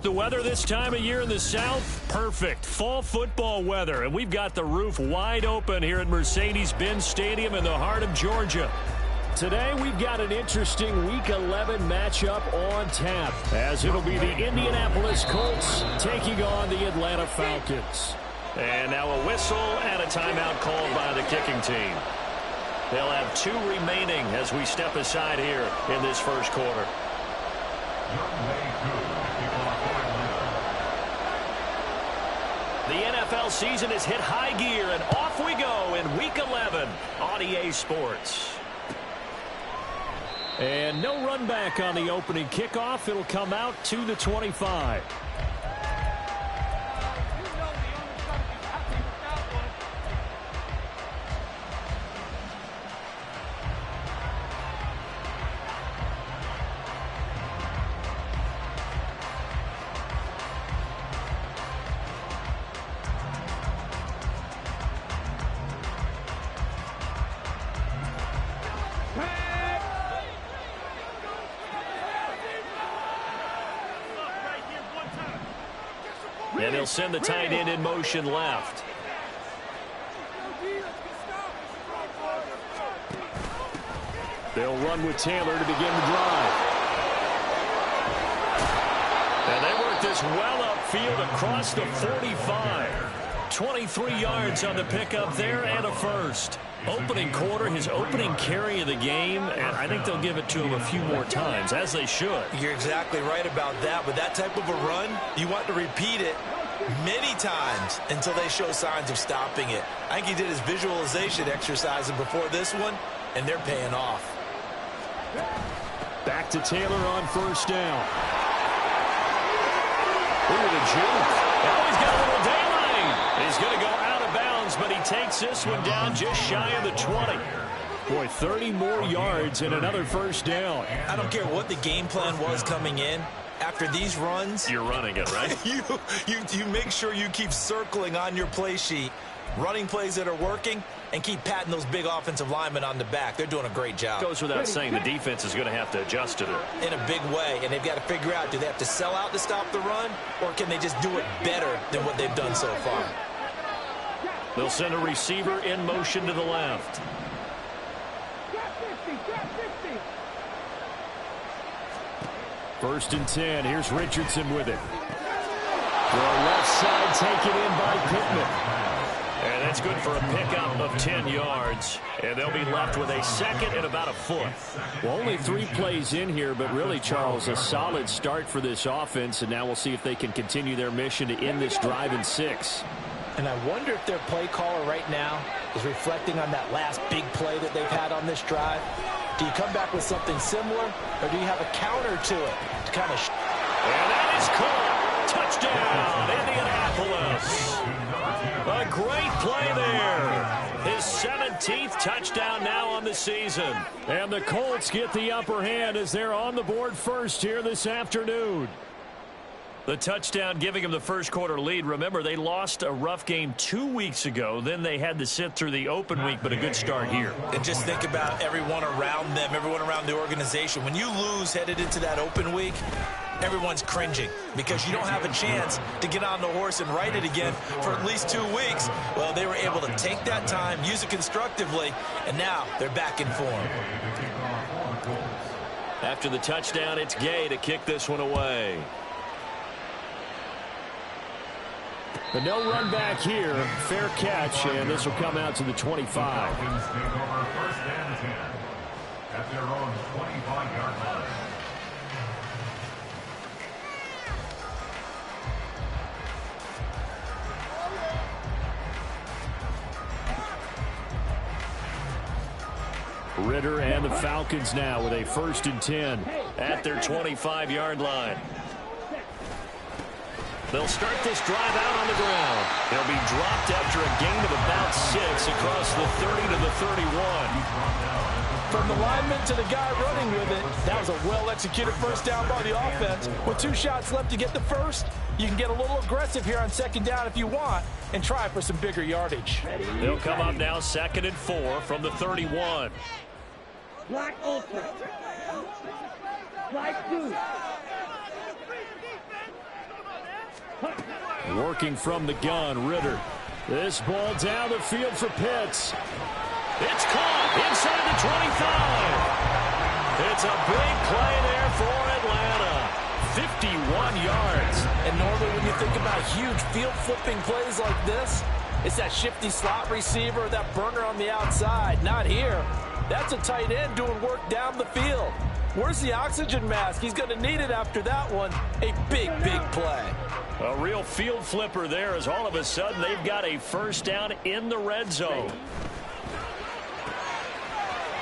The weather this time of year in the South, perfect. Fall football weather, and we've got the roof wide open here at Mercedes-Benz Stadium in the heart of Georgia. Today, we've got an interesting Week 11 matchup on tap, as it'll be the Indianapolis Colts taking on the Atlanta Falcons. And now a whistle and a timeout called by the kicking team. They'll have 2 remaining as we step aside here in this first quarter. The NFL season has hit high gear, and off we go in Week 11 on EA Sports. And no run back on the opening kickoff. It'll come out to the 25. And they'll send the tight end in motion left. They'll run with Taylor to begin the drive. And they work this well upfield across the 45. 23 yards on the pickup there and a first. Opening quarter, his opening carry of the game, and I think they'll give it to him a few more times, as they should. You're exactly right about that. With that type of a run, you want to repeat it many times until they show signs of stopping it. I think he did his visualization exercise before this one, and they're paying off. Back to Taylor on first down. Ooh, the juke. Oh, he's got a little daylight. He's going to go out of bounds, but he takes this one down just shy of the 20. Boy, 30 more yards and another first down. I don't care what the game plan was coming in. After these runs, you're running it, right? you make sure you keep circling on your play sheet, running plays that are working, and keep patting those big offensive linemen on the back. They're doing a great job. Goes without saying the defense is going to have to adjust to it. In a big way, and they've got to figure out, do they have to sell out to stop the run, or can they just do it better than what they've done so far? They'll send a receiver in motion to the left. First and 10. Here's Richardson with it. Throw left side taken in by Pittman. And that's good for a pickup of 10 yards. And they'll be left with a second and about a foot. Well, only 3 plays in here, but really, Charles, a solid start for this offense. And now we'll see if they can continue their mission to end this drive in 6. And I wonder if their play caller right now is reflecting on that last big play that they've had on this drive. Do you come back with something similar, or do you have a counter to it to kind of... And that is caught. Touchdown, Indianapolis. A great play there. His 17th touchdown now on the season. And the Colts get the upper hand as they're on the board first here this afternoon. The touchdown giving them the first quarter lead. Remember, they lost a rough game 2 weeks ago. Then they had to sit through the open week, but a good start here. And just think about everyone around them, everyone around the organization. When you lose headed into that open week, everyone's cringing because you don't have a chance to get on the horse and ride it again for at least 2 weeks. Well, they were able to take that time, use it constructively, and now they're back in form. After the touchdown, it's Gay to kick this one away. But no run back here. Fair catch, and this will come out to the 25. At their own 25-yard line. Ritter and the Falcons now with a 1st and 10 at their 25-yard line. They'll start this drive out on the ground. They'll be dropped after a gain of about 6 across the 30 to the 31. From the lineman to the guy running with it, that was a well-executed first down by the offense. With 2 shots left to get the first, you can get a little aggressive here on 2nd down if you want and try for some bigger yardage. They'll come up now 2nd and 4 from the 31. Black ultra. Black dude. Working from the gun, Ritter. This ball down the field for Pitts. It's caught inside the 25. It's a big play there for Atlanta. 51 yards. And normally when you think about huge field flipping plays like this, it's that shifty slot receiver, that burner on the outside. Not here. That's a tight end doing work down the field. Where's the oxygen mask? He's going to need it after that one. A big, big play. A real field flipper there as all of a sudden they've got a first down in the red zone.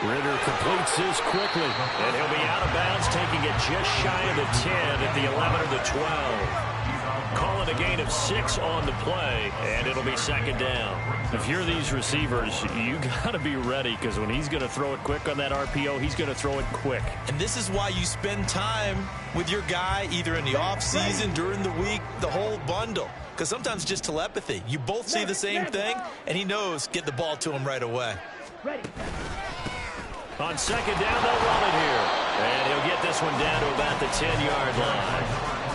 Ritter completes this quickly, and he'll be out of bounds, taking it just shy of the 10 at the 11 or the 12. Call it a gain of 6 on the play, and it'll be second down. If you're these receivers, you got to be ready, because when he's going to throw it quick on that RPO, he's going to throw it quick. And this is why you spend time with your guy, either in the offseason, during the week, the whole bundle. Because sometimes just telepathy. You both see the same thing, and he knows get the ball to him right away. On second down, they'll run it here. And he'll get this one down to about the 10-yard line.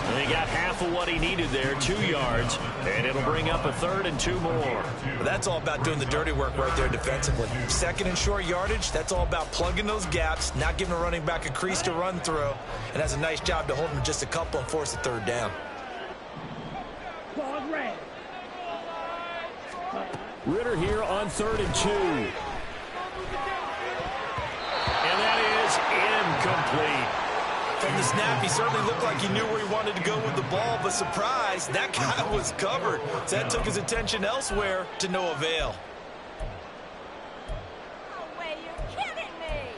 And he got half of what he needed there, 2 yards. And it'll bring up a 3rd and 2 more. Well, that's all about doing the dirty work right there defensively. Second and short yardage, that's all about plugging those gaps, not giving a running back a crease to run through. And that's a nice job to hold him just a couple and force a 3rd down. Ritter here on 3rd and 2. And that is incomplete. From the snap, he certainly looked like he knew where he wanted to go with the ball, but surprise, that guy was covered. So that took his attention elsewhere to no avail. No way, you're kidding me.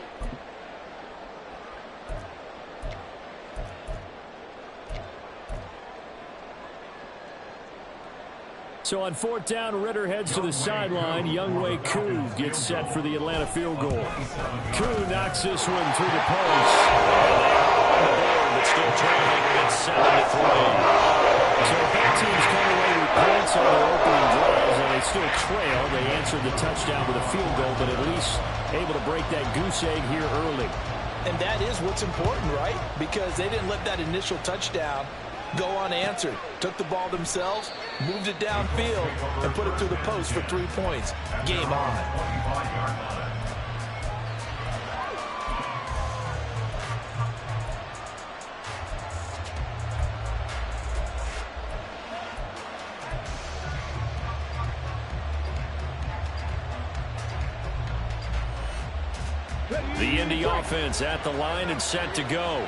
So on 4th down, Ritter heads to the sideline. Younghoe Koo gets set for the Atlanta field goal. Koo knocks this one through the post. And they are on the board, but still trailing at 7-3. So both teams come away with points on their opening drives, and they still trail. They answered the touchdown with a field goal, but at least able to break that goose egg here early. And that is what's important, right? Because they didn't let that initial touchdown go unanswered. Took the ball themselves, moved it downfield, and put it through the post for 3 points. Game on. The Indy offense at the line and set to go.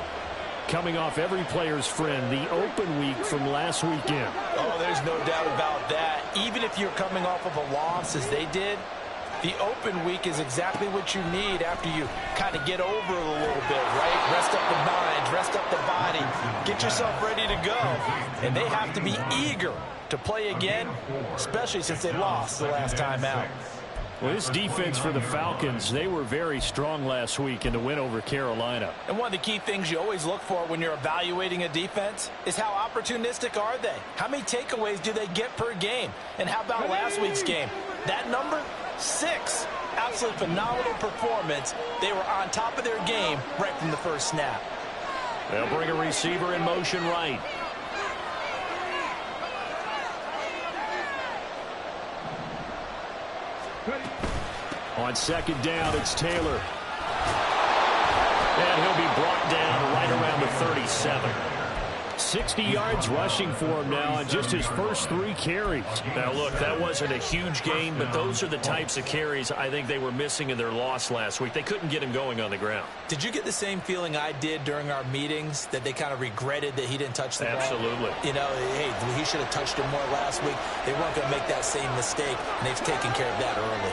Coming off every player's friend, the open week from last weekend. Oh, there's no doubt about that. Even if you're coming off of a loss as they did, the open week is exactly what you need after you kind of get over it a little bit, right? Rest up the mind, rest up the body, get yourself ready to go. And they have to be eager to play again, especially since they lost the last time out. Well, this defense for the Falcons, they were very strong last week in the win over Carolina. And one of the key things you always look for when you're evaluating a defense is how opportunistic are they? How many takeaways do they get per game? And how about last week's game? That number, 6. Absolutely phenomenal performance. They were on top of their game right from the first snap. They'll bring a receiver in motion right. On second down, it's Taylor. And he'll be brought down right around the 37. 60 yards rushing for him now on just his first 3 carries. Now, look, that wasn't a huge gain, but those are the types of carries I think they were missing in their loss last week. They couldn't get him going on the ground. Did you get the same feeling I did during our meetings, that they kind of regretted that he didn't touch the ball? Absolutely. You know, hey, he should have touched him more last week. They weren't going to make that same mistake, and they've taken care of that early.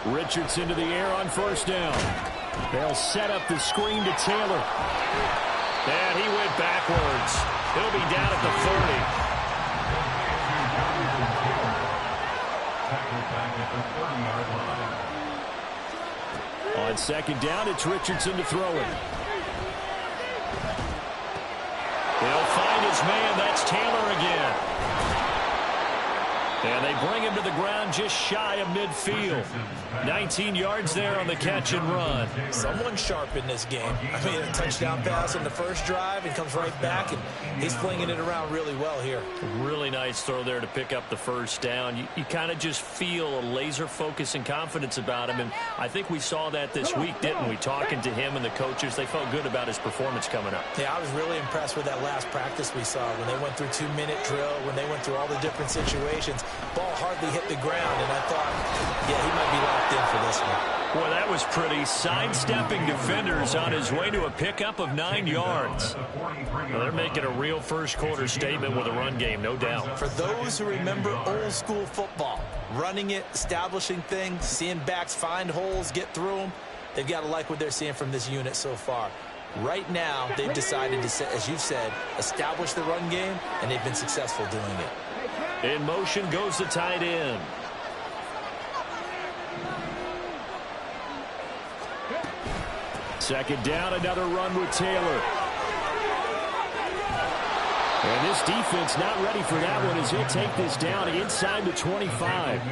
Richardson to the air on first down. They'll set up the screen to Taylor. And he went backwards. He'll be down at the 30. On second down, it's Richardson to throw it. They'll find his man. That's Taylor again. And they bring him to the ground just shy of midfield. 19 yards there on the catch and run. Someone sharp in this game. I mean, a touchdown pass on the first drive and comes right back, and he's flinging it around really well here. Really nice throw there to pick up the first down. You kind of just feel a laser focus and confidence about him, and I think we saw that this week, didn't we? Talking to him and the coaches, they felt good about his performance coming up. Yeah, I was really impressed with that last practice we saw when they went through 2-minute drill, when they went through all the different situations. Ball hardly hit the ground, and I thought, yeah, he might be locked in for this one. Boy, that was pretty. Sidestepping defenders on his way to a pickup of 9 yards. Well, they're making a real first-quarter statement with a run game, no doubt. For those who remember old-school football, running it, establishing things, seeing backs find holes, get through them, they've got to like what they're seeing from this unit so far. Right now, they've decided to, as you've said, establish the run game, and they've been successful doing it. In motion goes the tight end. Second down, another run with Taylor. And this defense not ready for that one as he'll take this down inside the 25.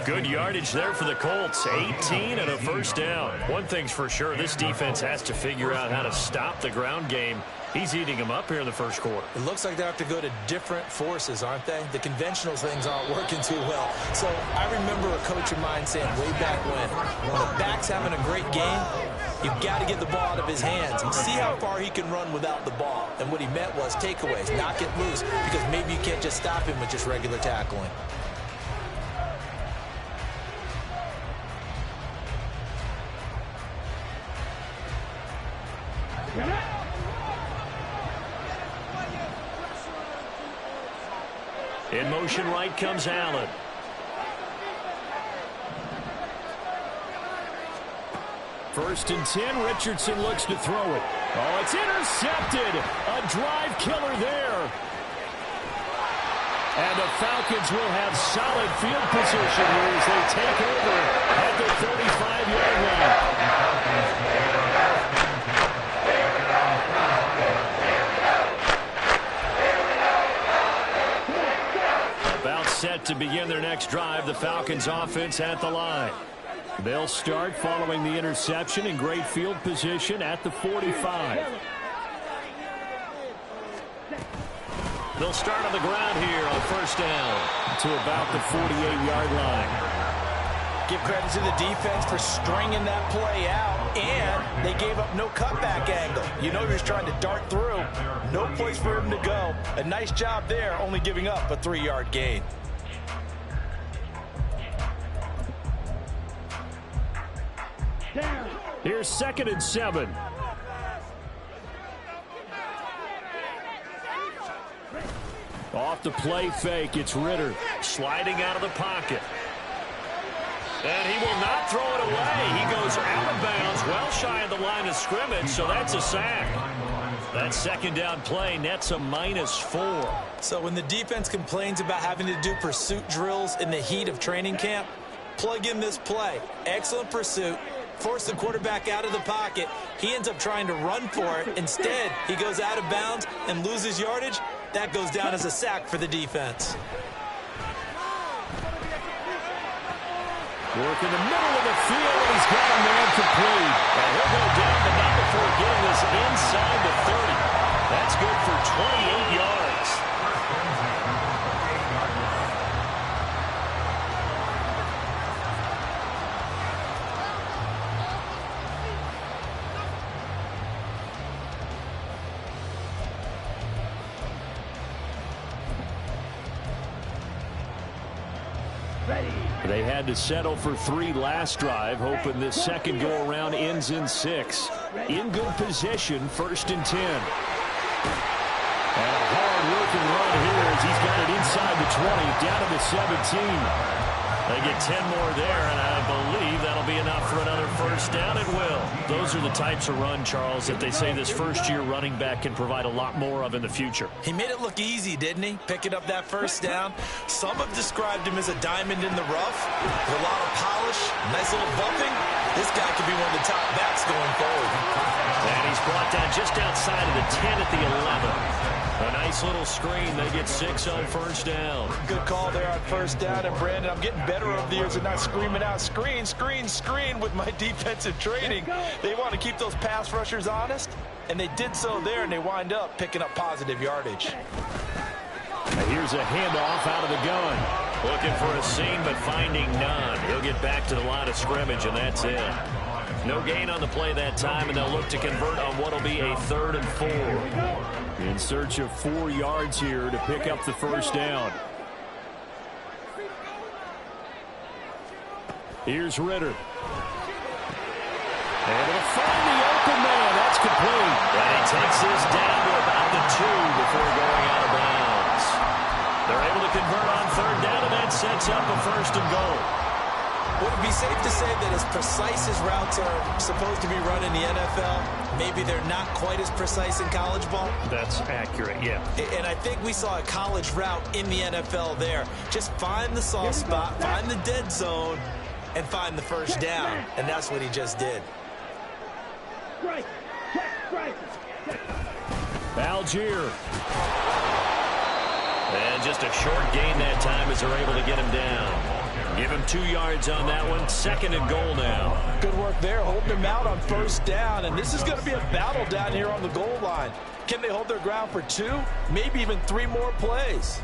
Good yardage there for the Colts. 18 and a first down. One thing's for sure, this defense has to figure out how to stop the ground game. He's eating them up here in the first quarter. It looks like they have to go to different forces, aren't they? The conventional things aren't working too well. So I remember a coach of mine saying way back when the back's having a great game, you've got to get the ball out of his hands and see how far he can run without the ball. And what he meant was takeaways, knock it loose, because maybe you can't just stop him with just regular tackling. In motion right comes Allen. First and 10, Richardson looks to throw it. Oh, it's intercepted. A drive killer there. And the Falcons will have solid field position here as they take over at the 35-yard line. About set to begin their next drive, the Falcons offense at the line. They'll start following the interception in great field position at the 45. They'll start on the ground here on first down to about the 48-yard line. Give credit to the defense for stringing that play out, and they gave up no cutback angle. You know he was trying to dart through. No place for him to go. A nice job there, only giving up a 3-yard gain. Here's 2nd and 7. Off the play fake, it's Ritter sliding out of the pocket. And he will not throw it away. He goes out of bounds, well shy of the line of scrimmage, so that's a sack. That second down play nets a -4. So when the defense complains about having to do pursuit drills in the heat of training camp, plug in this play. Excellent pursuit. Force the quarterback out of the pocket. He ends up trying to run for it. Instead, he goes out of bounds and loses yardage. That goes down as a sack for the defense. Work in the middle of the field, and he's got a man complete. And he'll go down, but not before getting this inside the 30. That's good for 28 yards. They had to settle for 3 last drive, hoping this second go-around ends in 6. In good position, 1st and 10. And a hard-working run here as he's got it inside the 20, down to the 17. They get 10 more there, and I believe that'll be enough for another first down. It will. Those are the types of run, Charles, that they say this first-year running back can provide a lot more of in the future. He made it look easy, didn't he? Picking up that first down. Some have described him as a diamond in the rough with a lot of polish, nice little bumping. This guy could be one of the top backs going forward. And he's brought down just outside of the 10 at the 11. A nice little screen. They get 6 on first down. Good call there on first down. And, Brandon, I'm getting better over the years and not screaming out, screen, screen, screen with my defensive training. They want to keep those pass rushers honest, and they did so there, and they wind up picking up positive yardage. And here's a handoff out of the gun. Looking for a seam, but finding none. He'll get back to the line of scrimmage, and that's it. No gain on the play that time, and they'll look to convert on what will be a 3rd and 4. In search of 4 yards here to pick up the first down. Here's Ritter. Able to find the open man. That's complete. And he takes this down to about the 2 before going out of bounds. They're able to convert on 3rd down, and that sets up a 1st and goal. Would it be safe to say that as precise as routes are supposed to be run in the NFL, maybe they're not quite as precise in college ball? That's accurate, yeah. And I think we saw a college route in the NFL there. Just find the soft spot, find the dead zone, and find the first down. And that's what he just did. Algier. And just a short gain that time as they're able to get him down. Give him 2 yards on that one. 2nd and goal now. Good work there, holding him out on first down. And this is going to be a battle down here on the goal line. Can they hold their ground for 2, maybe even 3 more plays?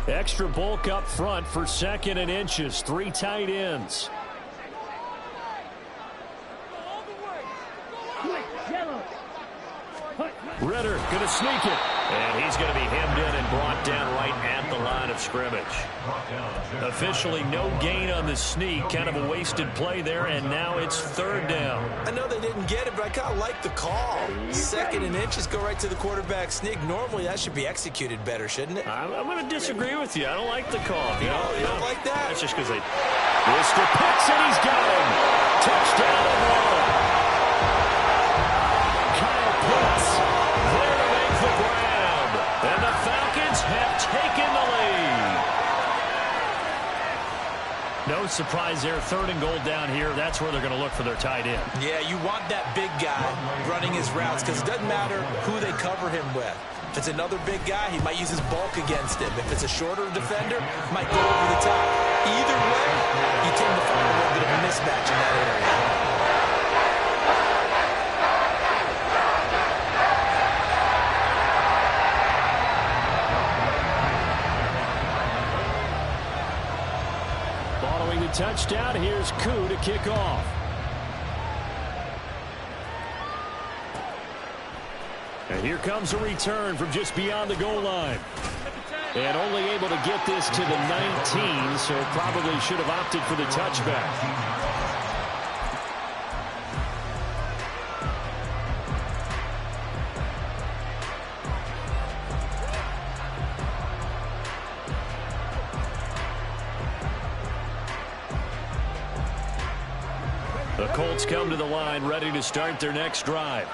Extra bulk up front for 2nd and inches. 3 tight ends. Ritter going to sneak it. And he's going to be hemmed in and brought down right at the line of scrimmage. Officially no gain on the sneak. Kind of a wasted play there, and now it's 3rd down. I know they didn't get it, but I kind of like the call. 2nd and inches, go right to the quarterback sneak. Normally that should be executed better, shouldn't it? I'm going to disagree with you. I don't like the call. You don't like that? That's just because they... Mr. Pitts, and he's got him. Touchdown and one. Kyle Pitts there to make the grab. And the Falcons have taken the lead. No surprise there. 3rd and goal down here. That's where they're going to look for their tight end. Yeah, you want that big guy running his routes because it doesn't matter who they cover him with. If it's another big guy, he might use his bulk against him. If it's a shorter defender, he might go over the top. Either way, you tend to find a little bit of a mismatch in that area. Following the touchdown, here's Koo to kick off. And here comes a return from just beyond the goal line. And only able to get this to the 19, so probably should have opted for the touchback. The Colts come to the line ready to start their next drive.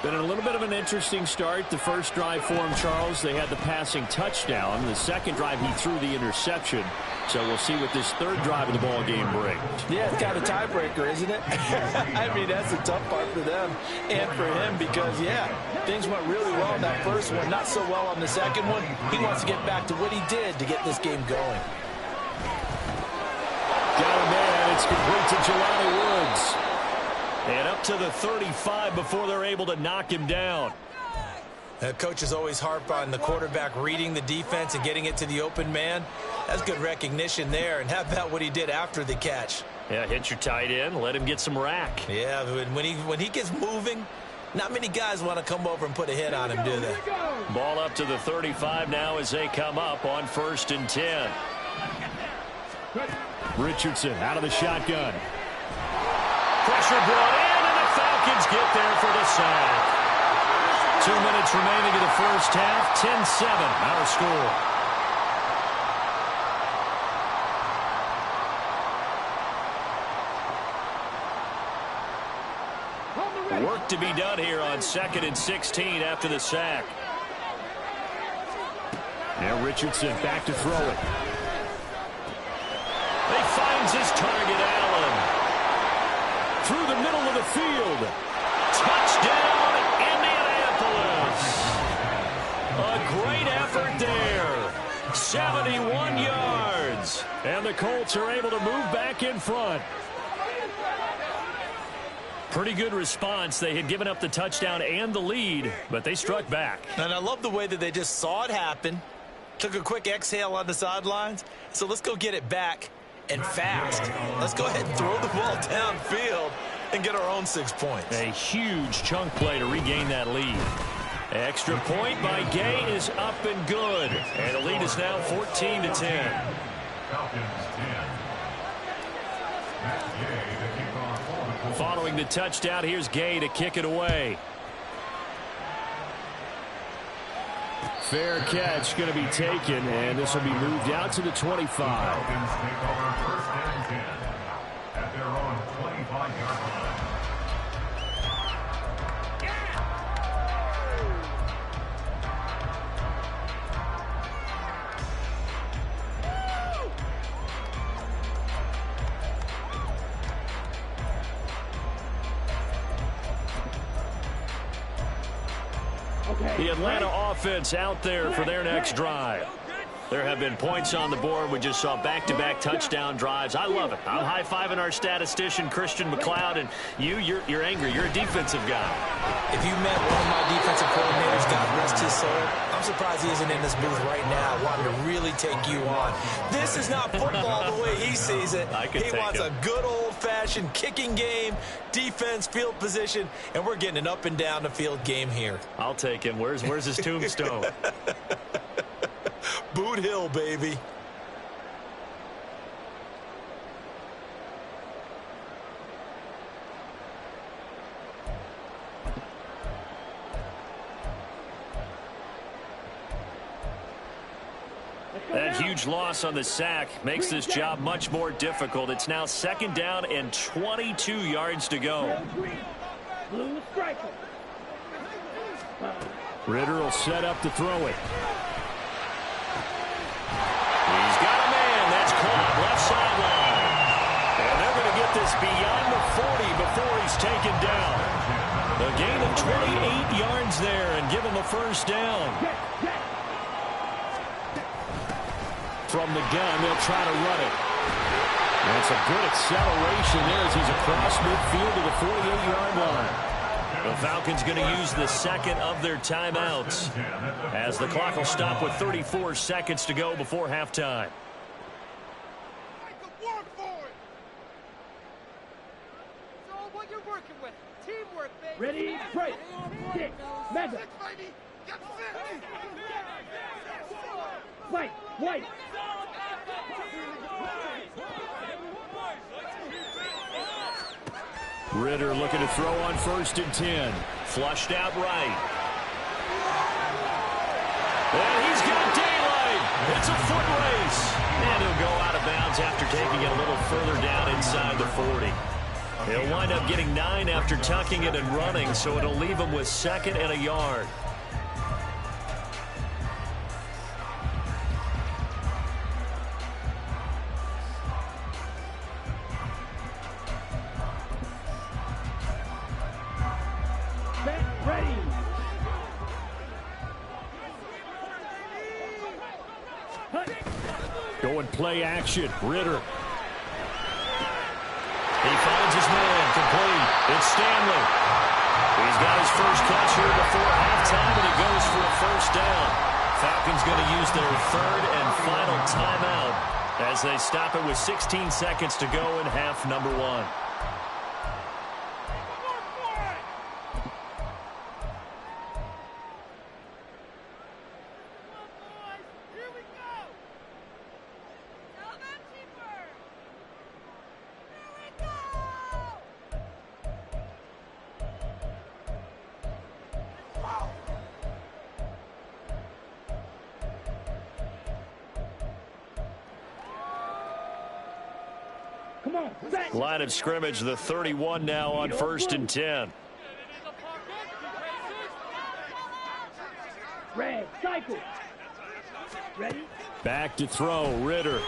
Been a little bit of an interesting start. The first drive for him, Charles, they had the passing touchdown. The second drive, he threw the interception. So we'll see what this 3rd drive of the ball game brings. Yeah, it's kind of a tiebreaker, isn't it? I mean, that's the tough part for them and for him because, yeah, things went really well in that first one, not so well on the second one. He wants to get back to what he did to get this game going. Down there, and it's complete to Jelani Woods. And up to the 35 before they're able to knock him down. Coaches always harp on the quarterback reading the defense and getting it to the open man. That's good recognition there. And how about what he did after the catch? Yeah, hit your tight end, let him get some rack. Yeah, when he gets moving, not many guys want to come over and put a hit on him, do they? Ball up to the 35 now as they come up on 1st and 10. Richardson out of the shotgun. Pressure brought in, and the Falcons get there for the sack. 2 minutes remaining in the first half. 10-7, our score. Work to be done here on 2nd and 16 after the sack. Now Richardson back to throw it. He finds his target, Allen. Through the middle of the field. Touchdown, Indianapolis. great effort there. 71 yards. And the Colts are able to move back in front. Pretty good response. They had given up the touchdown and the lead, but they struck back. And I love the way that they just saw it happen, took a quick exhale on the sidelines. So let's go get it back and fast. Let's go ahead and throw the ball downfield and get our own 6 points. A huge chunk play to regain that lead. Extra point by Gay is up and good. And the lead is now 14-10. Following the touchdown, here's Gay to kick it away. Fair catch going to be taken, and this will be moved out to the 25. Falcons take over first and 10 at their own 25-yard line. The Atlanta offense out there for their next drive. There have been points on the board. We just saw back-to-back touchdown drives. I love it. I'm high-fiving our statistician, Christian McLeod, and you're angry. You're a defensive guy. If you met one of my defensive coordinators, God rest his soul, I'm surprised he isn't in this booth right now wanting to really take you on. This is not football the way he sees it. He wants a good old-fashioned kicking game, defense, field position, and we're getting an up-and-down-the-field game here. I'll take him. Where's his tombstone? Boot Hill, baby. That huge loss on the sack makes this job much more difficult. It's now 2nd down and 22 yards to go. Ritter will set up to throw it. He's got a man. That's caught left sideline. And they're going to get this beyond the 40 before he's taken down. A gain of 28 yards there and give him a first down. From the gun, they'll try to run it. That's a good acceleration there as he's across midfield to the 48-yard line. The Falcons going to use the second of their timeouts as the clock will stop with 34 seconds to go before halftime. Ready, break, kick, mega. Fight, white. Ritter looking to throw on 1st and 10. Flushed out right. And he's got daylight. It's a foot race. And he'll go out of bounds after taking it a little further down inside the 40. He'll wind up getting 9 after tucking it and running, so it'll leave him with 2nd and a yard. Ready. Going play action. Ritter. He finds his man. Complete. It's Stanley. He's got his first catch here before halftime, and he goes for a first down. Falcons going to use their 3rd and final timeout as they stop it with 16 seconds to go in half number 1. Line of scrimmage, the 31 now on 1st and 10. Red, cycle. Ready? Back to throw, Ritter.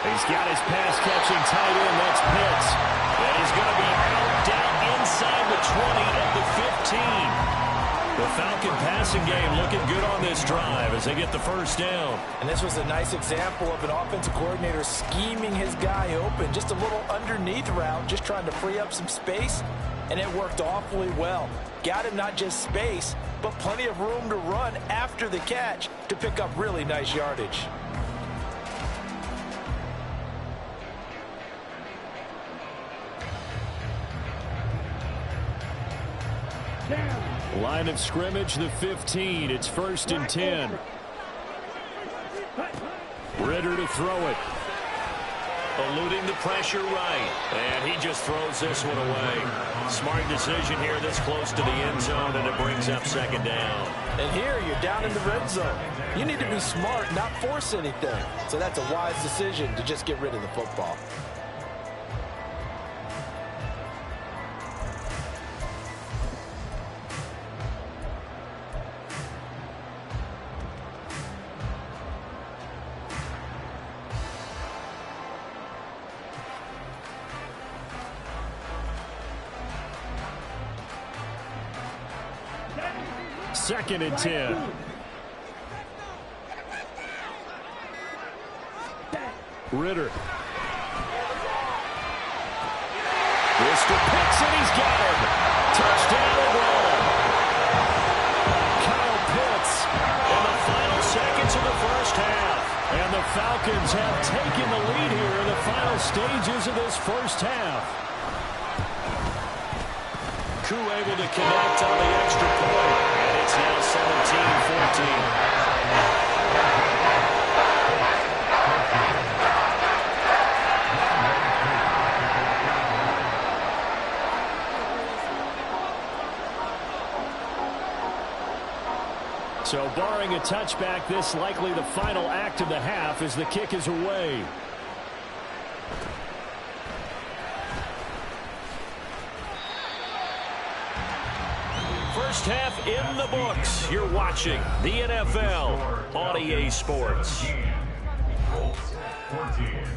He's got his pass-catching tight end, that's Pitts. And he's going to be out down inside the 20 at the 15. The Falcon passing game looking good on this drive as they get the first down. And this was a nice example of an offensive coordinator scheming his guy open. Just a little underneath route, just trying to free up some space, and it worked awfully well. Got him not just space, but plenty of room to run after the catch to pick up really nice yardage. Line of scrimmage, the 15. It's 1st and 10. Ritter to throw it. Eluding the pressure right. And he just throws this one away. Smart decision here this close to the end zone, and it brings up 2nd down. And here you're down in the red zone. You need to be smart, not force anything. So that's a wise decision to just get rid of the football. Second and 10. Ritter. Mr. Pitts, and he's got him. Touchdown overall. Kyle Pitts in the final seconds of the first half. And the Falcons have taken the lead here in the final stages of this first half. Koo able to connect on the extra point. And it's now 17-14. So barring a touchback, this likely the final act of the half as the kick is away. First half in the books. You're watching the NFL on EA Sports. Colts 14.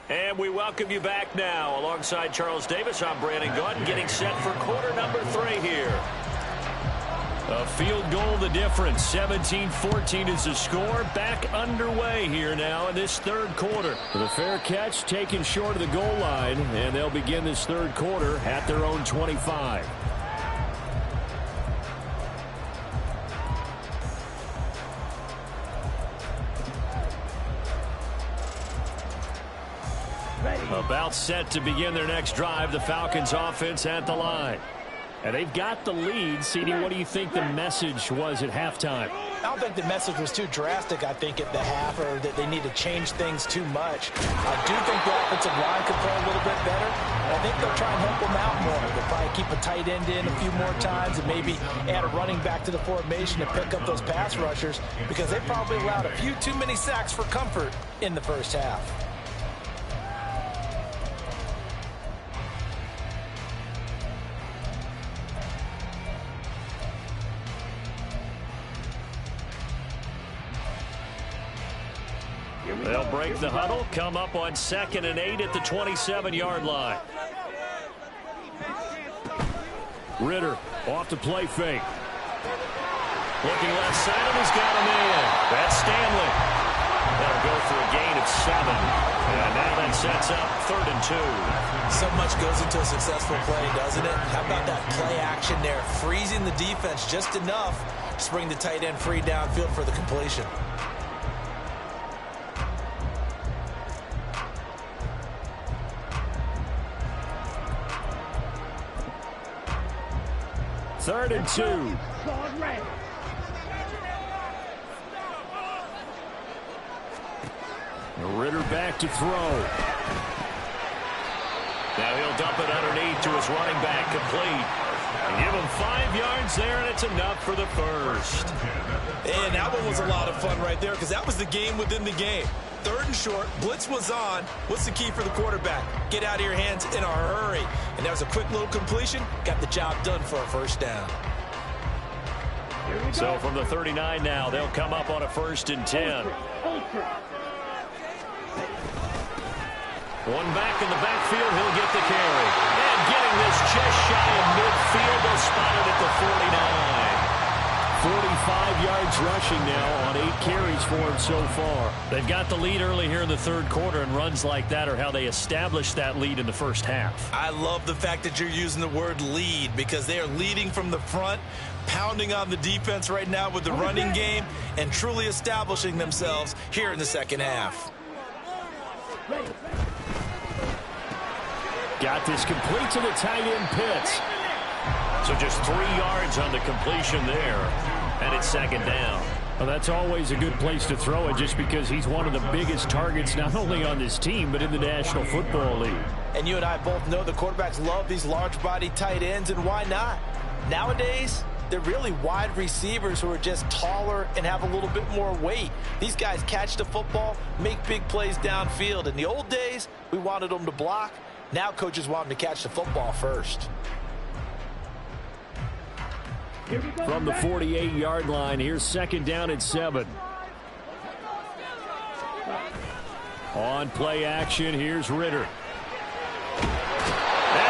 And we welcome you back now. Alongside Charles Davis, I'm Brandon Gunn, getting set for quarter number 3 here. A field goal the difference. 17-14 is the score. Back underway here now in this third quarter. The fair catch taken short of the goal line, and they'll begin this third quarter at their own 25. About set to begin their next drive, the Falcons offense at the line. And they've got the lead. CD, what do you think the message was at halftime? I don't think the message was too drastic, I think, at the half, or that they need to change things too much. I do think the offensive line could play a little bit better. And I think they'll try and help them out more. They'll probably keep a tight end in a few more times and maybe add a running back to the formation to pick up those pass rushers, because they probably allowed a few too many sacks for comfort in the first half. They'll break the huddle, come up on 2nd and 8 at the 27-yard line. Ritter off the play fake. Looking left side, and he's got him in. That's Stanley. That'll go for a gain of 7. And now that sets up 3rd and 2. So much goes into a successful play, doesn't it? How about that play action there? Freezing the defense just enough to bring the tight end free downfield for the completion. Third and 2. Ritter back to throw. Now he'll dump it underneath to his running back, complete. And give him 5 yards there, and it's enough for the first. And that one was a lot of fun right there, because that was the game within the game. 3rd and short. Blitz was on. What's the key for the quarterback? Get out of your hands in a hurry. And that was a quick little completion. Got the job done for a first down. So from the 39 now, they'll come up on a 1st and 10. One back in the backfield, he'll get the carry. And getting this just shy of midfield, they'll spot it at the 49. 45 yards rushing now on 8 carries for him so far. They've got the lead early here in the 3rd quarter, and runs like that are how they established that lead in the first half. I love the fact that you're using the word lead, because they are leading from the front, pounding on the defense right now with the running game, and truly establishing themselves here in the 2nd half. Got this complete to the tight end Pitts. So just 3 yards on the completion there. And it's 2nd down. Well, that's always a good place to throw it, just because he's one of the biggest targets not only on this team but in the National Football League. And you and I both know the quarterbacks love these large-body tight ends, and why not? Nowadays, they're really wide receivers who are just taller and have a little bit more weight. These guys catch the football, make big plays downfield. In the old days, we wanted them to block. Now coaches want them to catch the football first. From the 48-yard line, here's 2nd down and 7. On play action, here's Ritter. And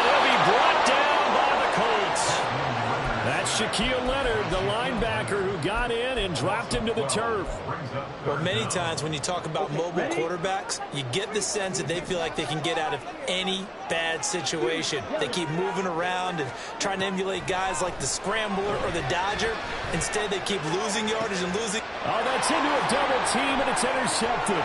he'll be brought down by the Colts. That's Shaquille Leonard, the linebacker, who got in and dropped him to the turf. Well, many times when you talk about mobile quarterbacks, you get the sense that they feel like they can get out of any bad situation. They keep moving around and trying to emulate guys like the Scrambler or the Dodger. Instead, they keep losing yardage and losing. Oh, that's into a double team, and it's intercepted.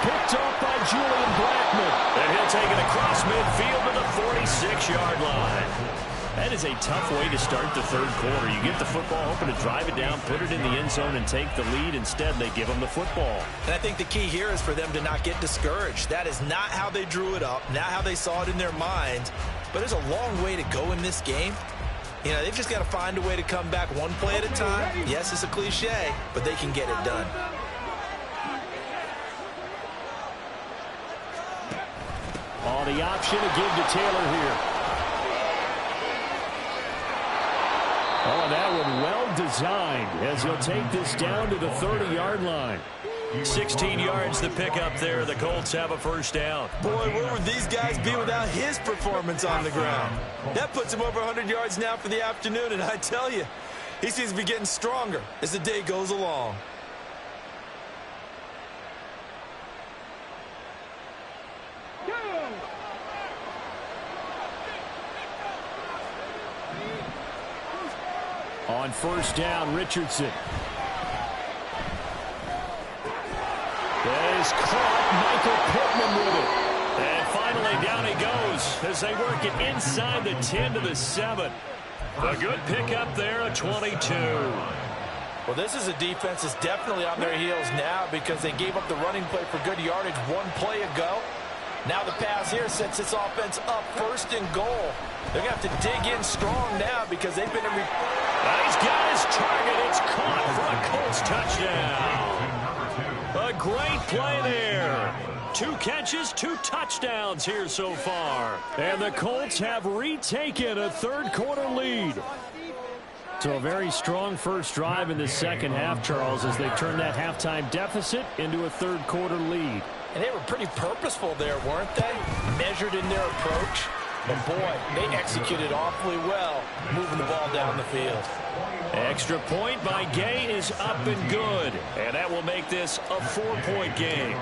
Picked off by Julian Blackman. And he'll take it across midfield to the 46-yard line. That is a tough way to start the 3rd quarter. You get the football, hoping to drive it down, put it in the end zone, and take the lead. Instead, they give them the football. And I think the key here is for them to not get discouraged. That is not how they drew it up, not how they saw it in their minds. But there's a long way to go in this game. You know, they've just got to find a way to come back one play at a time. Yes, it's a cliche, but they can get it done. Oh, the option to give to Taylor here. Oh, and that one well designed as he'll take this down to the 30-yard line. 16 yards to pick up there. The Colts have a 1st down. Boy, where would these guys be without his performance on the ground? That puts him over 100 yards now for the afternoon, and I tell you, he seems to be getting stronger as the day goes along. On 1st down, Richardson. That is caught. Michael Pittman with it. And finally down he goes as they work it inside the 10 to the 7. A good pickup there, a 22. Well, this is a defense that's definitely on their heels now, because they gave up the running play for good yardage one play ago. Now the pass here sets this offense up 1st and goal. They're going to have to dig in strong now, because they've been in... He's got his target. It's caught for a Colts touchdown. A great play there. 2 catches, 2 touchdowns here so far. And the Colts have retaken a 3rd quarter lead. So a very strong first drive in the 2nd half, Charles, as they turn that halftime deficit into a 3rd quarter lead. And they were pretty purposeful there, weren't they? Measured in their approach. But, boy, they executed awfully well, moving the ball down the field. Extra point by Gay is up and good. And that will make this a 4-point game.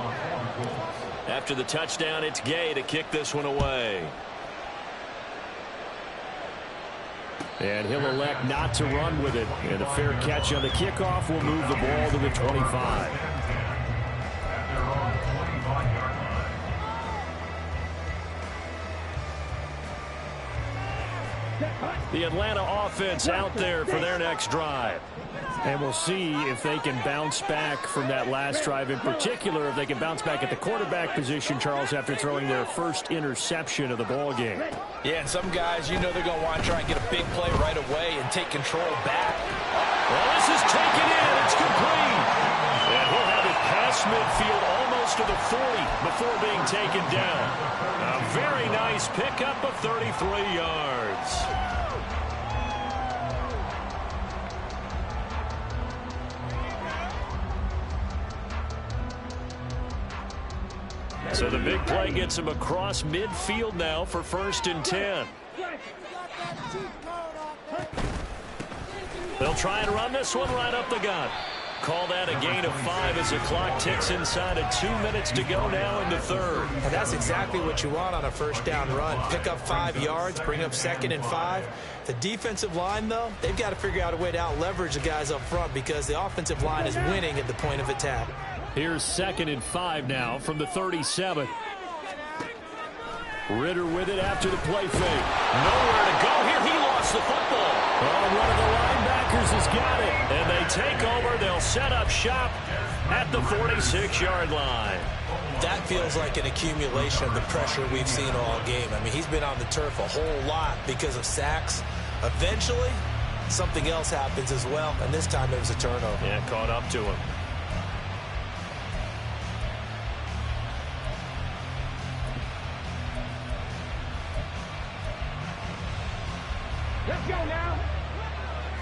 After the touchdown, it's Gay to kick this one away. And he'll elect not to run with it. And a fair catch on the kickoff will move the ball to the 25. The Atlanta offense out there for their next drive. And we'll see if they can bounce back from that last drive, in particular, if they can bounce back at the quarterback position, Charles, after throwing their first interception of the ball game. Yeah, and some guys, you know they're going to want to try and get a big play right away and take control back. Well, this is taken in. It's complete. And he'll have it past midfield, almost to the taken down. A very nice pickup of 33 yards. So the big play gets him across midfield now for 1st and 10. They'll try and run this one right up the gut. Call that a gain of 5 as the clock ticks inside of 2 minutes to go now in the 3rd. And that's exactly what you want on a 1st down run. Pick up 5 yards, bring up 2nd and 5. The defensive line, though, they've got to figure out a way to out-leverage the guys up front because the offensive line is winning at the point of attack. Here's 2nd and 5 now from the 37. Ritter with it after the play fake. Nowhere to go here. He lost the football. Oh, one of the linebackers has got it. And they take over. They'll set up shop at the 46-yard line. That feels like an accumulation of the pressure we've seen all game. I mean, he's been on the turf a whole lot because of sacks. Eventually, something else happens as well, and this time it was a turnover. Yeah, caught up to him. Let's go now.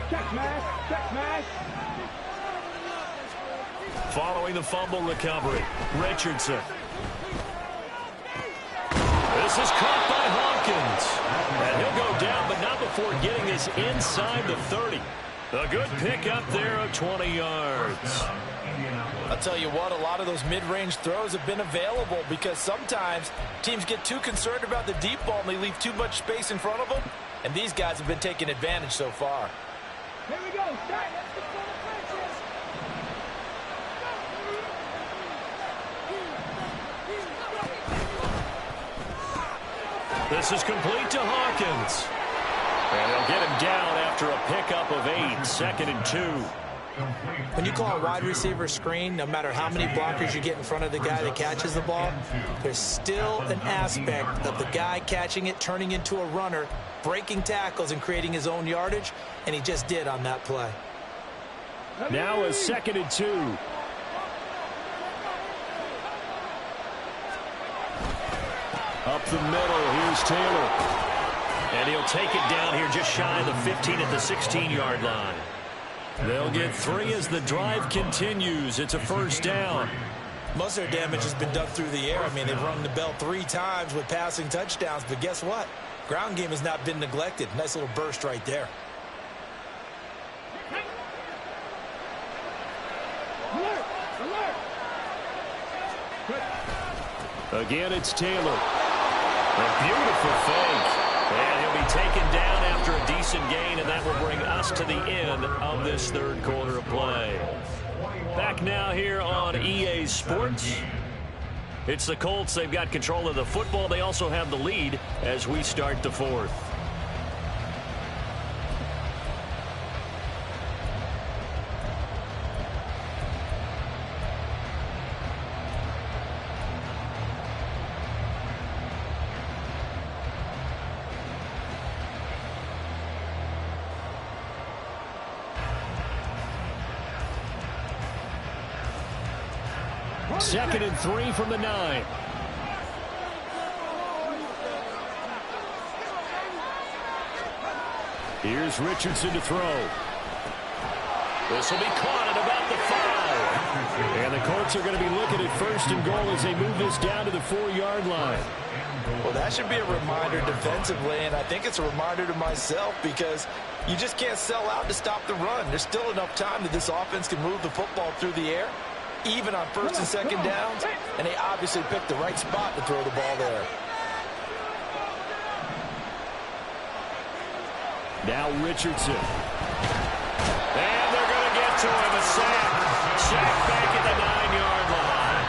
Check smash. Check smash. Following the fumble recovery, Richardson. This is caught by Hawkins. And he'll go down, but not before getting this inside the 30. A good pickup there of 20 yards. I'll tell you what, a lot of those mid-range throws have been available because sometimes teams get too concerned about the deep ball and they leave too much space in front of them. And these guys have been taking advantage so far. Here we go. Start. This is complete to Hawkins. And they'll get him down after a pickup of 8, 2nd and 2. When you call a wide receiver screen, no matter how many blockers you get in front of the guy that catches the ball, there's still an aspect of the guy catching it, turning into a runner, breaking tackles and creating his own yardage, and he just did on that play. Now a 2nd and 2. Up the middle, here's Taylor. And he'll take it down here just shy of the 15 at the 16-yard line. They'll get 3 as the drive continues. It's a 1st down. Most of their damage has been done through the air. I mean, they've rung the bell 3 times with passing touchdowns, but guess what? Ground game has not been neglected. Nice little burst right there. Alert! Alert! Again, it's Taylor. A beautiful fake. And he'll be taken down after a decent gain, and that will bring us to the end of this 3rd quarter of play. Back now here on EA Sports. It's the Colts. They've got control of the football. They also have the lead as we start the 4th. Second and 3 from the 9. Here's Richardson to throw. This will be caught at about the 5. And the Colts are going to be looking at 1st and goal as they move this down to the 4-yard line. Well, that should be a reminder defensively, and I think it's a reminder to myself because you just can't sell out to stop the run. There's still enough time that this offense can move the football through the air, even on 1st and 2nd downs, and they obviously picked the right spot to throw the ball there. Now Richardson. And they're going to get to him. A sack. Sack back at the 9-yard line.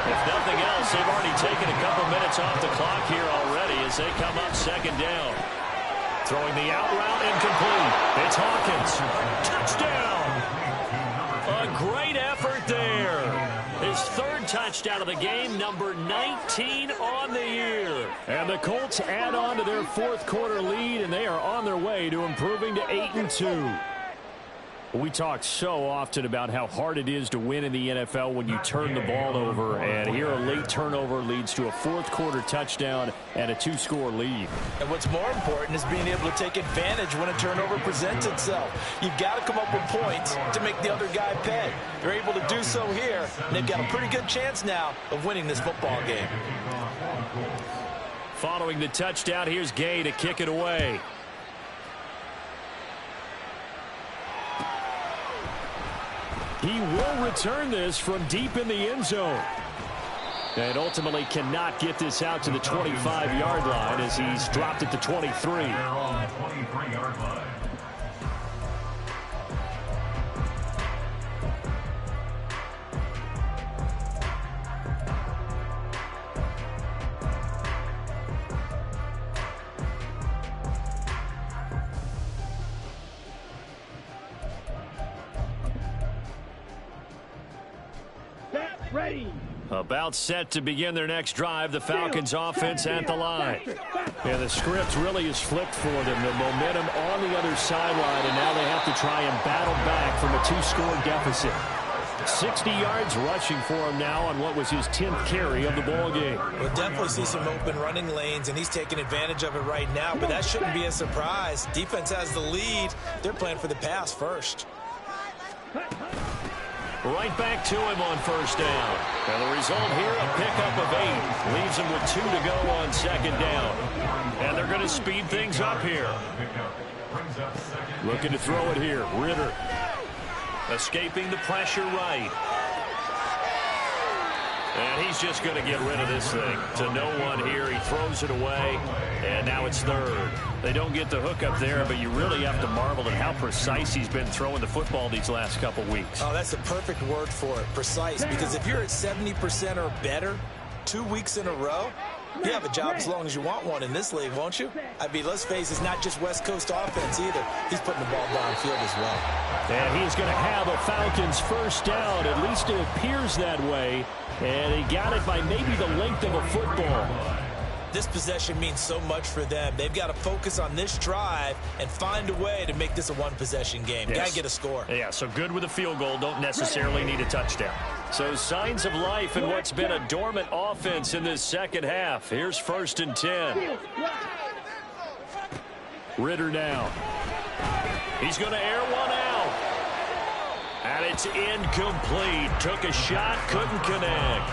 If nothing else, they've already taken a couple minutes off the clock here already as they come up 2nd down. Throwing the out route incomplete. It's Hawkins. Touchdown. A great effort there. His 3rd touchdown of the game, number 19 on the year. And the Colts add on to their 4th quarter lead, and they are on their way to improving to 8-2. We talk so often about how hard it is to win in the NFL when you turn the ball over, and here a late turnover leads to a fourth-quarter touchdown and a two-score lead. And what's more important is being able to take advantage when a turnover presents itself. You've got to come up with points to make the other guy pay. They're able to do so here, and they've got a pretty good chance now of winning this football game. Following the touchdown, here's Gay to kick it away. He will return this from deep in the end zone. And ultimately cannot get this out to the 25-yard line as he's dropped it to 23. They're on the 23-yard line. Ready. About set to begin their next drive, the Falcons offense at the line. And the script really is flipped for them. The momentum on the other sideline, and now they have to try and battle back from a two-score deficit. 60 yards rushing for him now on what was his 10th carry of the ball game. We'll definitely see some open running lanes, and he's taking advantage of it right now, but that shouldn't be a surprise. Defense has the lead. They're playing for the pass first. Right back to him on first down. And the result here, a pickup of 8. Leaves him with 2 to go on second down. And they're going to speed things up here. Looking to throw it here. Ritter. Escaping the pressure right. And he's just going to get rid of this thing. To no one here. He throws it away. And now it's third. They don't get the hook up there, but you really have to marvel at how precise he's been throwing the football these last couple weeks. Oh, that's the perfect word for it, precise. Because if you're at 70% or better 2 weeks in a row, you have a job as long as you want one in this league, won't you? I mean, let's face it, it's not just West Coast offense either. He's putting the ball downfield as well. And he's going to have a Falcons first down. At least it appears that way. And he got it by maybe the length of a football. This possession means so much for them. They've got to focus on this drive and find a way to make this a one-possession game. Yes. Got to get a score. Yeah, so good with a field goal. Don't necessarily need a touchdown. So signs of life in what's been a dormant offense in this second half. Here's 1st and 10. Ritter now. He's going to air one out. And it's incomplete. Took a shot, couldn't connect.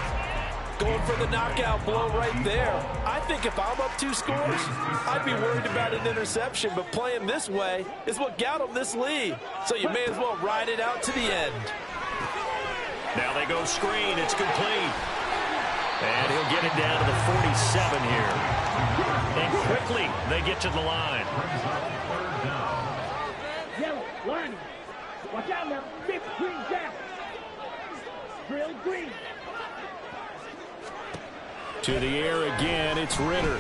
Going for the knockout blow right there. I think if I'm up 2 scores, I'd be worried about an interception, but playing this way is what got him this lead. So you may as well ride it out to the end. Now they go screen. It's complete. And he'll get it down to the 47 here. And quickly they get to the line. Yellow, line. Watch out now. Dip, green, down. Drill, green. To the air again, it's Ritter.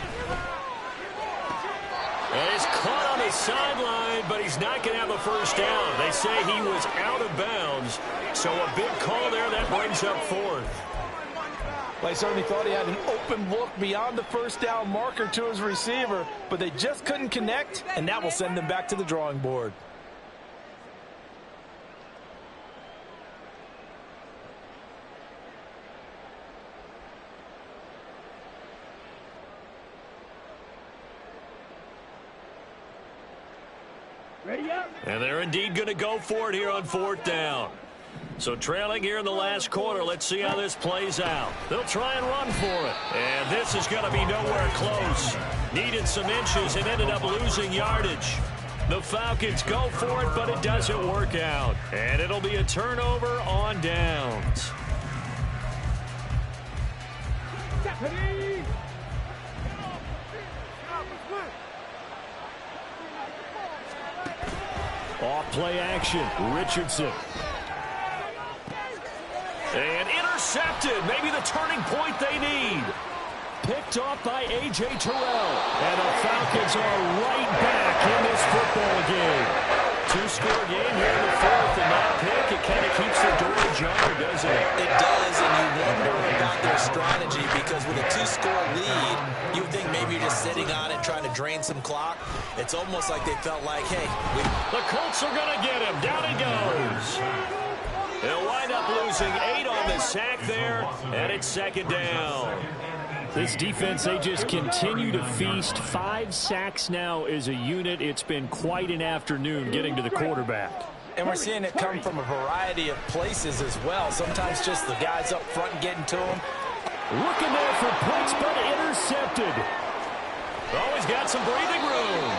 And it's caught on the sideline, but he's not going to have a first down. They say he was out of bounds, so a big call there. That brings up 4th. Well, I certainly thought he had an open look beyond the first down marker to his receiver, but they just couldn't connect, and that will send them back to the drawing board. Ready up. And they're indeed going to go for it here on 4th down. So trailing here in the last quarter, let's see how this plays out. They'll try and run for it. And this is going to be nowhere close. Needed some inches and ended up losing yardage. The Falcons go for it, but it doesn't work out. And it'll be a turnover on downs. Deputy. Off play action, Richardson. And intercepted, maybe the turning point they need. Picked off by A.J. Terrell. And the Falcons are right back in this football game. 2-score game here in the 4th, and that pick, it kind of keeps the door ajar, doesn't it? It does, and you wonder about their strategy because with a 2-score lead, you would think maybe you're just sitting on it, and trying to drain some clock. It's almost like they felt like, hey, the Colts are going to get him. Down he goes. He'll wind up losing 8 on the sack there, and it's second down. This defense, they just continue to feast. 5 sacks now as a unit. It's been quite an afternoon getting to the quarterback. And we're seeing it come from a variety of places as well. Sometimes just the guys up front getting to him. Looking there for points, but intercepted. Always got some breathing room.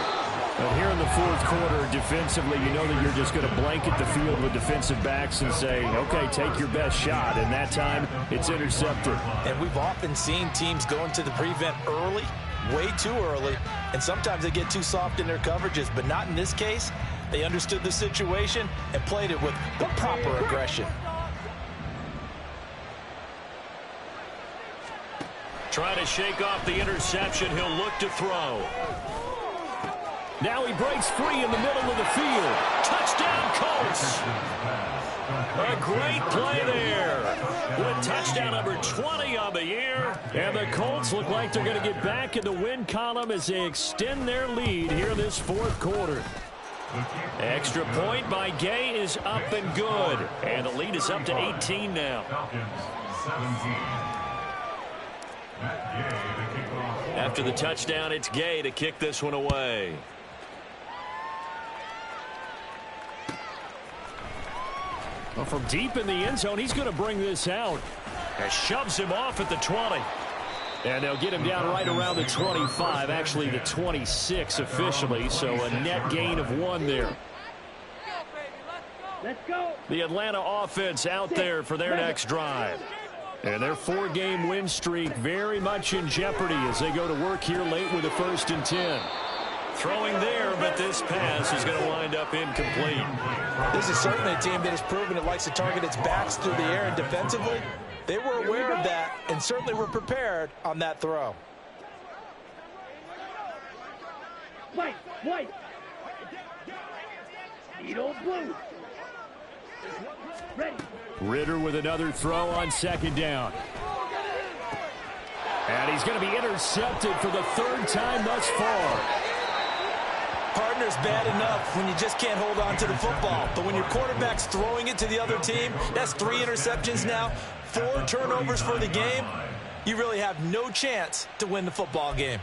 But here in the fourth quarter, defensively, you know that you're just going to blanket the field with defensive backs and say, okay, take your best shot. And that time, it's intercepted. And we've often seen teams go into the prevent early, way too early, and sometimes they get too soft in their coverages, but not in this case. They understood the situation and played it with the proper aggression. Trying to shake off the interception. He'll look to throw. Now he breaks free in the middle of the field. Touchdown, Colts. A great play there. With touchdown number 20 on the year. And the Colts look like they're going to get back in the win column as they extend their lead here in this fourth quarter. Extra point by Gay is up and good. And the lead is up to 18 now. After the touchdown, it's Gay to kick this one away. Well, from deep in the end zone, he's going to bring this out. And shoves him off at the 20. And they'll get him down right around the 25, actually the 26 officially, so a net gain of 1 there. Let's go. The Atlanta offense out there for their next drive. And their 4-game win streak very much in jeopardy as they go to work here late with a 1st and 10. Throwing there, but this pass is going to wind up incomplete. This is certainly a team that has proven it likes to target its backs through the air and defensively. They were aware of that and certainly were prepared on that throw. White. Needle blue. Ready. Ritter with another throw on 2nd down. And he's going to be intercepted for the 3rd time thus far. Partner's bad enough when you just can't hold on to the football. But when your quarterback's throwing it to the other team, that's 3 interceptions now, 4 turnovers for the game. You really have no chance to win the football game.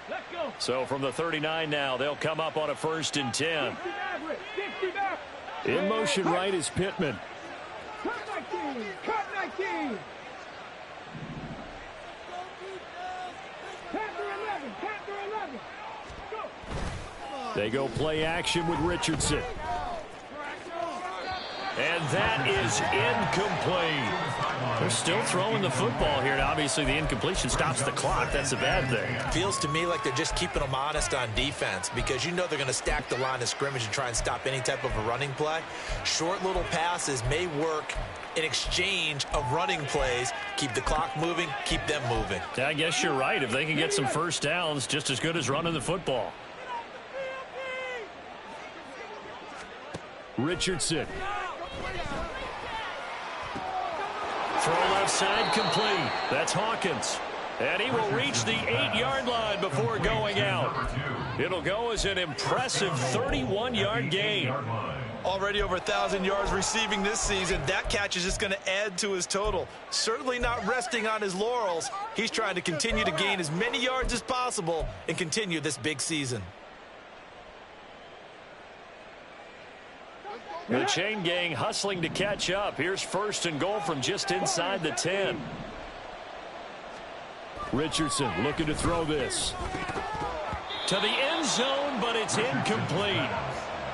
Let's go. So from the 39 now, they'll come up on a 1st and 10. In motion right is Pittman. Cut 19. Panther 11. Go. They go play action with Richardson. And that is incomplete. They're still throwing the football here. And obviously, the incompletion stops the clock. That's a bad thing. Feels to me like they're just keeping them honest on defense because you know they're going to stack the line of scrimmage and try and stop any type of a running play. Short little passes may work in exchange of running plays. Keep the clock moving, keep them moving. Yeah, I guess you're right. If they can get some first downs, just as good as running the football. Richardson. Throw left side complete. That's Hawkins. And he will reach the 8-yard line before going out. It'll go as an impressive 31-yard gain. Already over 1,000 yards receiving this season. That catch is just going to add to his total. Certainly not resting on his laurels. He's trying to continue to gain as many yards as possible and continue this big season. The chain gang hustling to catch up. Here's 1st and goal from just inside the 10. Richardson looking to throw this. To the end zone, but it's incomplete.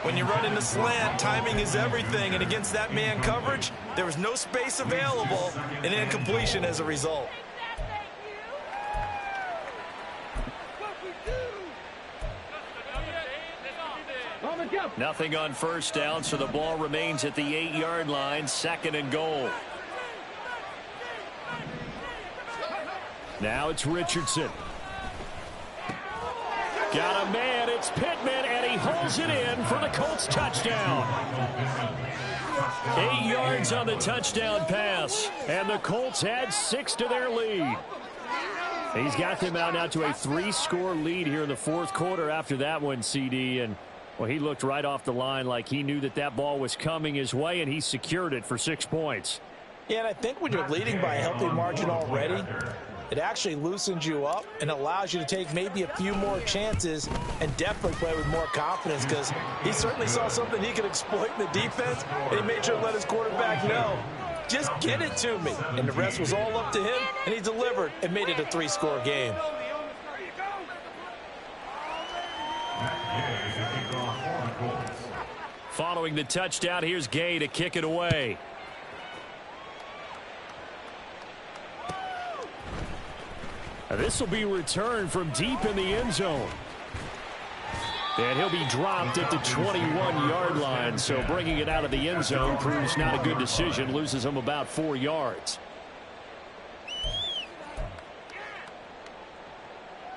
When you run in the slant, timing is everything. And against that man coverage, there was no space available and incompletion as a result. Nothing on 1st down, so the ball remains at the 8-yard line. 2nd and goal. Now it's Richardson. Got a man. It's Pittman, and he hauls it in for the Colts touchdown. 8 yards on the touchdown pass, and the Colts add 6 to their lead. He's got them out now to a 3-score lead here in the fourth quarter after that one, CD. And, well, he looked right off the line like he knew that that ball was coming his way, and he secured it for 6 points. Yeah, and I think when you're leading by a healthy margin already, it actually loosens you up and allows you to take maybe a few more chances and definitely play with more confidence, because he certainly saw something he could exploit in the defense, and he made sure to let his quarterback know, just get it to me. And the rest was all up to him, and he delivered and made it a 3-score game. Following the touchdown, here's Gay to kick it away. This will be returned from deep in the end zone. And he'll be dropped at the 21-yard line. So bringing it out of the end zone proves not a good decision. Loses him about 4 yards.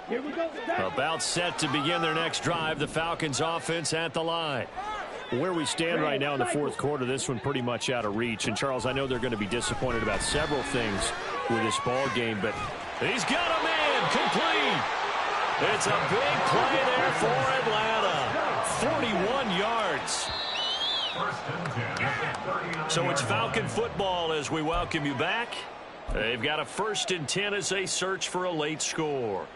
Here we go. About set to begin their next drive. The Falcons offense at the line. Where we stand right now in the fourth quarter, this one pretty much out of reach. And, Charles, I know they're going to be disappointed about several things with this ball game, but he's got a man complete. It's a big play there for Atlanta. 41 yards. So it's Falcon football as we welcome you back. They've got a 1st and 10 as they search for a late score.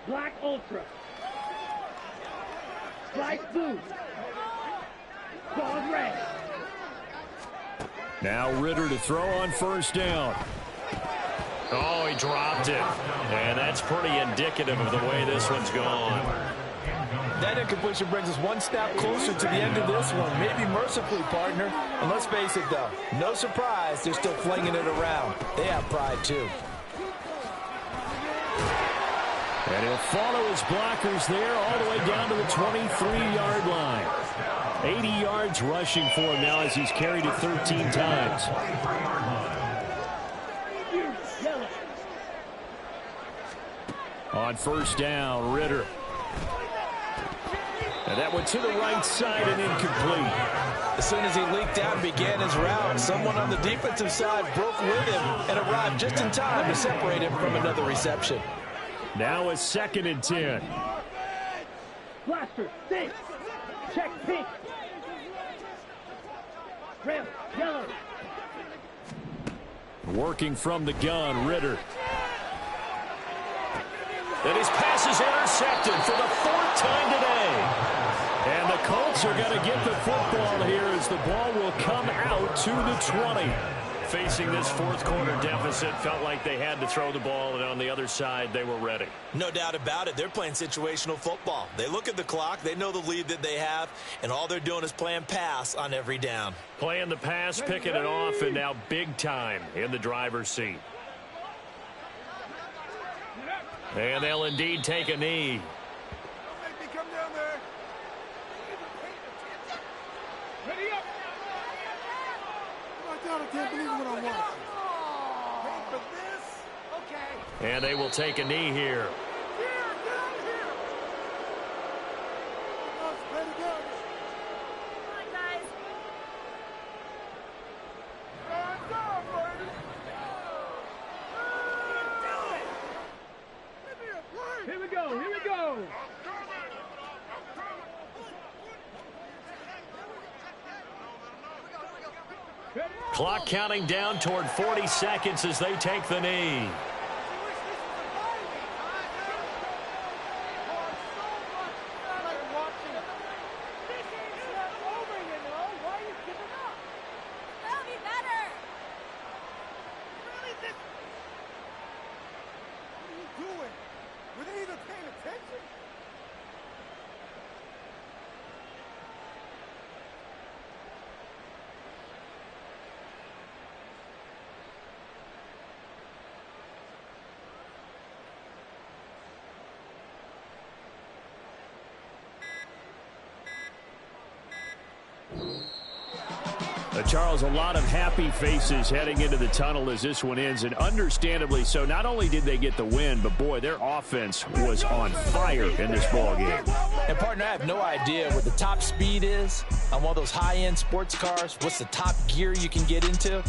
Black Ultra. Black Blue. Ball red. Now Ritter to throw on 1st down. Oh, he dropped it. And that's pretty indicative of the way this one's gone. That incompletion brings us one step closer to the end of this one. Maybe mercifully, partner. And let's face it, though, no surprise, they're still flinging it around. They have pride, too. And he'll follow his blockers there all the way down to the 23-yard line. 80 yards rushing for him now as he's carried it 13 times. On 1st down, Ritter. And that went to the right side and incomplete. As soon as he leaked out and began his route, someone on the defensive side broke with him and arrived just in time to separate him from another reception. Now a 2nd and 10. Blaster, 6. Check pink. Red, yellow. Working from the gun, Ritter. And his pass is intercepted for the 4th time today. And the Colts are going to get the football here as the ball will come out to the 20. Facing this fourth quarter deficit, felt like they had to throw the ball, and on the other side, they were ready. No doubt about it. They're playing situational football. They look at the clock. They know the lead that they have, and all they're doing is playing pass on every down. Playing the pass, picking it off, and now big time in the driver's seat. And they'll indeed take a knee. And they will take a knee here. Here we go, here we go. Clock counting down toward 40 seconds as they take the knee. Charles, a lot of happy faces heading into the tunnel as this one ends, and understandably so. Not only did they get the win, but, boy, their offense was on fire in this ballgame. And, partner, I have no idea what the top speed is on one of those high-end sports cars. What's the top gear you can get into?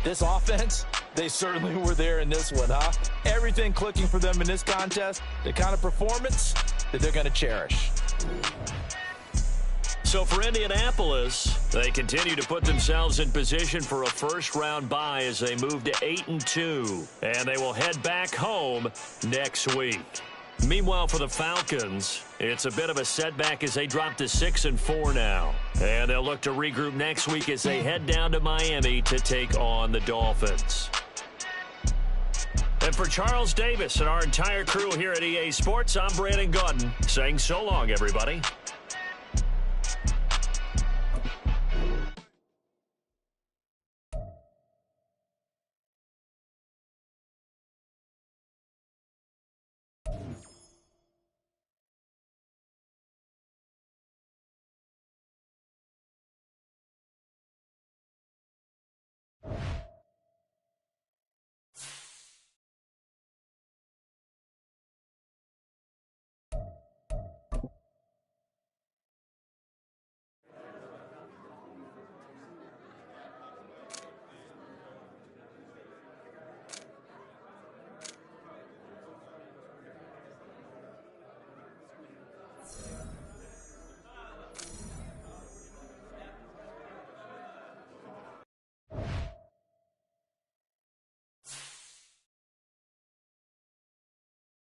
This offense, they certainly were there in this one, huh? Everything clicking for them in this contest, the kind of performance that they're going to cherish. So for Indianapolis, they continue to put themselves in position for a first-round bye as they move to 8-2, and they will head back home next week. Meanwhile, for the Falcons, it's a bit of a setback as they drop to 6-4 now. And they'll look to regroup next week as they head down to Miami to take on the Dolphins. And for Charles Davis and our entire crew here at EA Sports, I'm Brandon Gaudin saying so long, everybody.